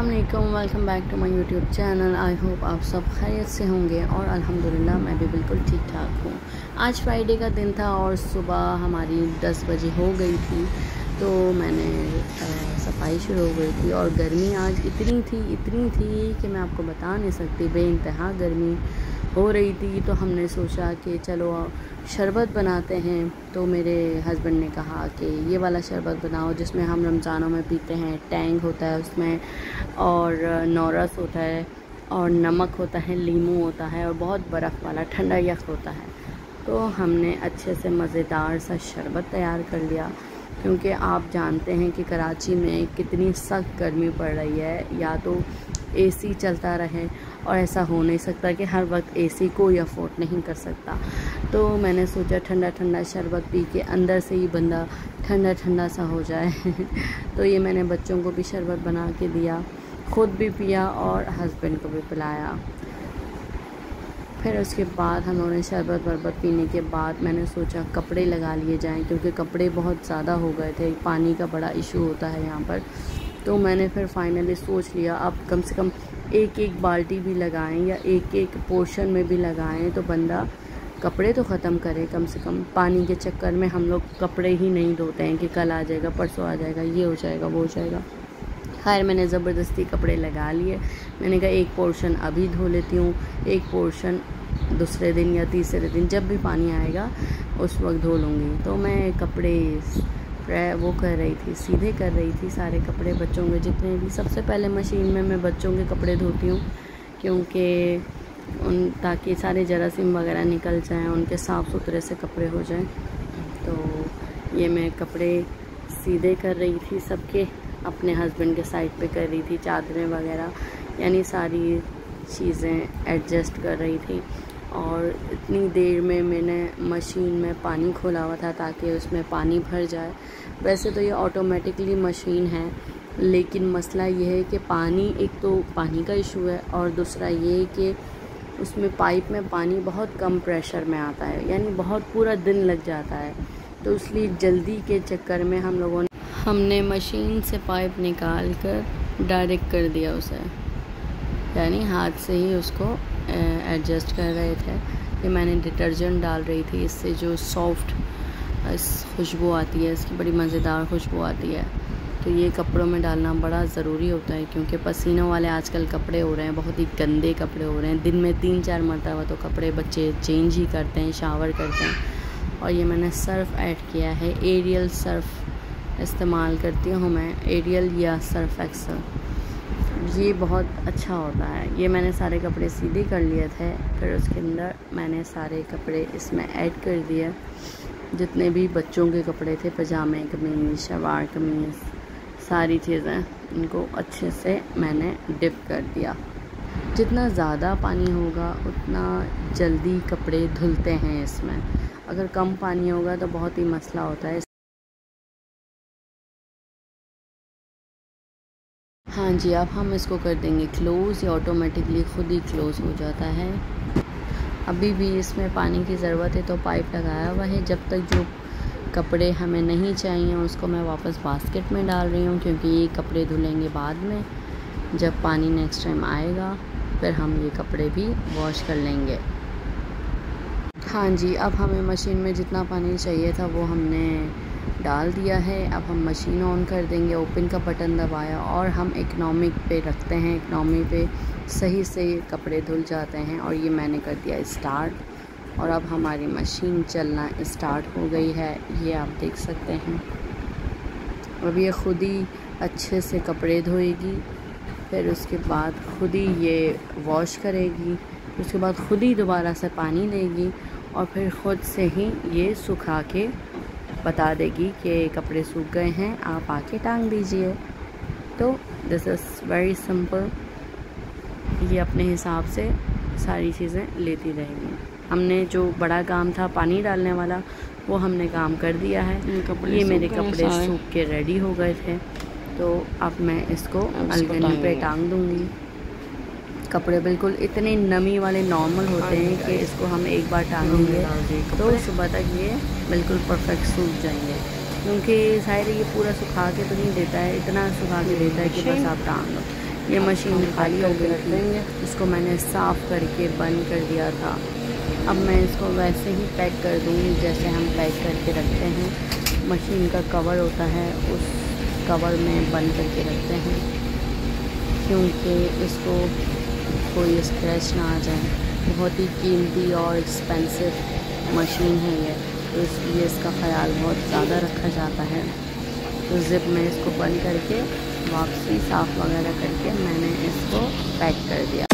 अस्सलामुअलैकुम, welcome back to my YouTube channel. I hope आप सब खैरियत से होंगे और अल्हम्दुलिल्लाह मैं भी बिल्कुल ठीक ठाक हूँ। आज फ्राइडे का दिन था और सुबह हमारी 10 बजे हो गई थी, तो मैंने सफाई शुरू हो गई थी। और गर्मी आज इतनी थी कि मैं आपको बता नहीं सकती, बेइंतहा गर्मी हो रही थी। तो हमने सोचा कि चलो शरबत बनाते हैं। तो मेरे हस्बैंड ने कहा कि ये वाला शरबत बनाओ जिसमें हम रमज़ानों में पीते हैं। टैंग होता है उसमें, और नौरस होता है, और नमक होता है, लीमू होता है, और बहुत बर्फ़ वाला ठंडा यख होता है। तो हमने अच्छे से मज़ेदार सा शरबत तैयार कर लिया, क्योंकि आप जानते हैं कि कराची में कितनी सख्त गर्मी पड़ रही है। या तो एसी चलता रहे, और ऐसा हो नहीं सकता कि हर वक्त एसी कोई अफोर्ड नहीं कर सकता। तो मैंने सोचा ठंडा ठंडा शरबत पी के अंदर से ही बंदा ठंडा ठंडा सा हो जाए। तो ये मैंने बच्चों को भी शरबत बना के दिया, ख़ुद भी पिया और हस्बैंड को भी पिलाया। फिर उसके बाद हम लोगों ने शरबत वरबत पीने के बाद मैंने सोचा कपड़े लगा लिए जाएं, क्योंकि कपड़े बहुत ज़्यादा हो गए थे। पानी का बड़ा इशू होता है यहाँ पर। तो मैंने फिर फाइनली सोच लिया अब कम से कम एक एक बाल्टी भी लगाएं या एक एक पोर्शन में भी लगाएं, तो बंदा कपड़े तो ख़त्म करे कम से कम। पानी के चक्कर में हम लोग कपड़े ही नहीं धोते हैं कि कल आ जाएगा, परसों आ जाएगा, ये हो जाएगा, वो हो जाएगा। खैर मैंने ज़बरदस्ती कपड़े लगा लिए। मैंने कहा एक पोर्शन अभी धो लेती हूँ, एक पोर्शन दूसरे दिन या तीसरे दिन जब भी पानी आएगा उस वक्त धो लूँगी। तो मैं कपड़े वो कर रही थी, सीधे कर रही थी सारे कपड़े बच्चों के जितने भी। सबसे पहले मशीन में मैं बच्चों के कपड़े धोती हूँ, क्योंकि ताकि सारे जरासीम वगैरह निकल जाएं, उनके साफ़ सुथरे से कपड़े हो जाएं। तो ये मैं कपड़े सीधे कर रही थी सबके, अपने हस्बैंड के साइड पे कर रही थी, चादरें वगैरह यानी सारी चीज़ें एडजस्ट कर रही थी। और इतनी देर में मैंने मशीन में पानी खोला हुआ था ताकि उसमें पानी भर जाए। वैसे तो ये ऑटोमेटिकली मशीन है, लेकिन मसला ये है कि पानी, एक तो पानी का इशू है, और दूसरा ये कि उसमें पाइप में पानी बहुत कम प्रेशर में आता है, यानी बहुत पूरा दिन लग जाता है। तो इसलिए जल्दी के चक्कर में हमने मशीन से पाइप निकाल कर डायरेक्ट कर दिया उसे, यानी हाथ से ही उसको एडजस्ट कर रहे थे। कि मैंने डिटर्जेंट डाल रही थी, इससे जो सॉफ्ट खुशबू आती है, इसकी बड़ी मज़ेदार खुशबू आती है। तो ये कपड़ों में डालना बड़ा ज़रूरी होता है, क्योंकि पसीनों वाले आजकल कपड़े हो रहे हैं, बहुत ही गंदे कपड़े हो रहे हैं। दिन में 3-4 मरतबा तो कपड़े बच्चे चेंज ही करते हैं, शावर करते हैं। और ये मैंने सर्फ़ ऐड किया है, एरियल सर्फ़ इस्तेमाल करती हूँ मैं, एरियल या सर्फ एक्सल, ये बहुत अच्छा होता है। ये मैंने सारे कपड़े सीधे कर लिए थे। फिर उसके अंदर मैंने सारे कपड़े इसमें ऐड कर दिए, जितने भी बच्चों के कपड़े थे, पजामे कमीज़, शलवार कमीज़, सारी चीज़ें, इनको अच्छे से मैंने डिप कर दिया। जितना ज़्यादा पानी होगा उतना जल्दी कपड़े धुलते हैं इसमें। अगर कम पानी होगा तो बहुत ही मसला होता है। हाँ जी, अब हम इसको कर देंगे क्लोज़, या ऑटोमेटिकली ख़ुद ही क्लोज़ हो जाता है। अभी भी इसमें पानी की ज़रूरत है, तो पाइप लगाया हुआ है। जब तक जो कपड़े हमें नहीं चाहिए उसको मैं वापस बास्केट में डाल रही हूँ, क्योंकि ये कपड़े धुलेंगे बाद में, जब पानी नेक्स्ट टाइम आएगा फिर हम ये कपड़े भी वॉश कर लेंगे। हाँ जी, अब हमें मशीन में जितना पानी चाहिए था वो हमने डाल दिया है। अब हम मशीन ऑन कर देंगे, ओपन का बटन दबाया, और हम इकनॉमिक पे रखते हैं। इकनॉमी पे सही से कपड़े धुल जाते हैं। और ये मैंने कर दिया स्टार्ट, और अब हमारी मशीन चलना स्टार्ट हो गई है, ये आप देख सकते हैं। अब ये ख़ुद ही अच्छे से कपड़े धोएगी, फिर उसके बाद ख़ुद ही ये वॉश करेगी, उसके बाद ख़ुद ही दोबारा से पानी लेगी, और फिर ख़ुद से ही ये सुखा के बता देगी कि कपड़े सूख गए हैं, आप आके टांग दीजिए। तो दिस इज़ वेरी सिंपल। ये अपने हिसाब से सारी चीज़ें लेती रहेगी। हमने जो बड़ा काम था पानी डालने वाला, वो हमने काम कर दिया है। ये मेरे कपड़े सूख के रेडी हो गए थे, तो अब मैं इसको अलगनी पे टांग दूँगी। कपड़े बिल्कुल इतने नमी वाले नॉर्मल होते हैं कि इसको हम एक बार टांगेंगे तो सुबह तक ये बिल्कुल परफेक्ट सूख जाएंगे, क्योंकि ज़ाहिर है ये पूरा सुखा के तो नहीं देता है, इतना सुखा के देता है कि बस आप टांग लो। ये मशीन खाली हो गई थी, इसको मैंने साफ़ करके बंद कर दिया था। अब मैं इसको वैसे ही पैक कर दूँगी जैसे हम पैक करके रखते हैं। मशीन का कवर होता है, उस कवर में बंद करके रखते हैं क्योंकि इसको कोई स्क्रैच ना आ जाए। बहुत ही कीमती और एक्सपेंसिव मशीन है ये, तो इसलिए इसका ख्याल बहुत ज़्यादा रखा जाता है। तो ज़िप में इसको बंद करके वापसी साफ़ वगैरह करके मैंने इसको पैक कर दिया।